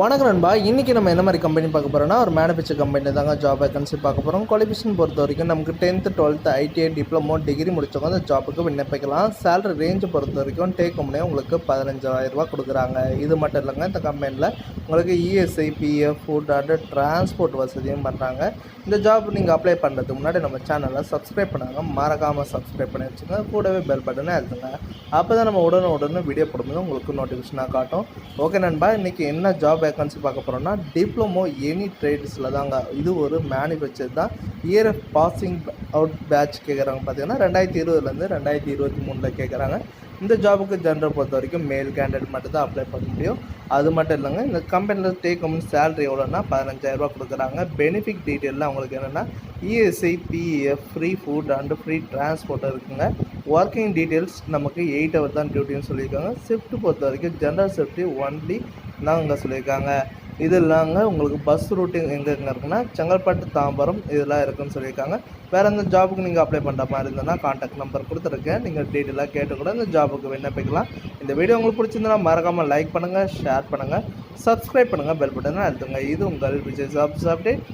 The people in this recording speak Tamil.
வணக்கம் நண்பா. இன்றைக்கி நம்ம என்ன மாதிரி கம்பெனி பார்க்க போகிறோம்னா, ஒரு மேனுஃபேக்சர் கம்பெனி தாங்க ஜாப் வேகன்சி பார்க்க போகிறோம். குவாலிஃபிகேஷன் பொறுத்த வரைக்கும் நமக்கு 10th 12th ITI diploma degree முடித்தவங்க அந்த ஜாப்புக்கு விண்ணப்பிக்கலாம். சேலரி ரேஞ்சு பொறுத்த வரைக்கும் டேக் ஹோம்னே உங்களுக்கு 15,000 கொடுக்குறாங்க. இது மட்டும் இல்லைங்க, இந்த கம்பெனியில் உங்களுக்கு ESI PF food and transport வசதியும் பண்ணுறாங்க. இந்த ஜாப் நீங்கள் அப்ளை பண்ணுறதுக்கு முன்னாடி நம்ம சேனலை சப்ஸ்கிரைப் பண்ணாங்க, மறக்காமல் சப்ஸ்கிரைப் பண்ணி வச்சுங்க. கூடவே பெல் பட்டனை அழுத்துங்க. அப்போ தான் நம்ம உடனே வீடியோ போடும்போது உங்களுக்கு நோட்டிஃபிகேஷனாக காட்டும். ஓகே நண்பா, இன்றைக்கி என்ன ஜாப் வேகன்சி பார்க்க போகிறோம்னா, டிப்ளமோ எனி ட்ரேட்ஸில் தாங்க. இது ஒரு மேனுஃபேக்சர் தான். Year of passing out batch கேட்குறாங்க. பார்த்தீங்கன்னா 2020 2023 கேட்குறாங்க. இந்த ஜாபுக்கு ஜெண்டர் பொறுத்த வரைக்கும் மேல் கேண்டிடேட் மட்டும் தான் அப்ளை பண்ண முடியும். அது மட்டும் இல்லைங்க, இந்த கம்பெனியில் டேக் ஹோம் சேலரி எவ்வளோன்னா 15,000 கொடுக்குறாங்க. பெனிஃபிட் டீட்டெயிலில் அவங்களுக்கு என்னென்னா ESI PF free food and free transport இருக்குங்க. ஒர்க்கிங் டீட்டெயில்ஸ் நமக்கு 8 hour தான் டியூட்டின்னு சொல்லியிருக்காங்க. ஷிஃப்ட் பொறுத்த வரைக்கும் ஜென்ரல் ஷிஃப்ட்டு ஒன்லி தாங்க சொல்லியிருக்காங்க. இது இல்லாங்க உங்களுக்கு பஸ் ரூட்டிங் எங்கெங்கே இருக்குன்னா செங்கல்பட்டு தாம்பரம் இதெல்லாம் இருக்குதுன்னு சொல்லியிருக்காங்க. வேறு எந்த ஜாபுக்கு நீங்கள் அப்ளை பண்ணுற மாதிரி இருந்ததுன்னா கான்டாக்ட் நம்பர் கொடுத்துருக்கேன். நீங்கள் டீட்டெயிலாக கேட்டு கூட இந்த ஜாபுக்கு விண்ணப்பிக்கலாம். இந்த வீடியோ உங்களுக்கு பிடிச்சிருந்தா மறக்காமல் லைக் பண்ணுங்கள், ஷேர் பண்ணுங்கள், சப்ஸ்கிரைப் பண்ணுங்கள், பெல் பட்டனை அழுத்துங்க. இது உங்கள் விஜய் ஜாப்ஸ் அப்டேட்.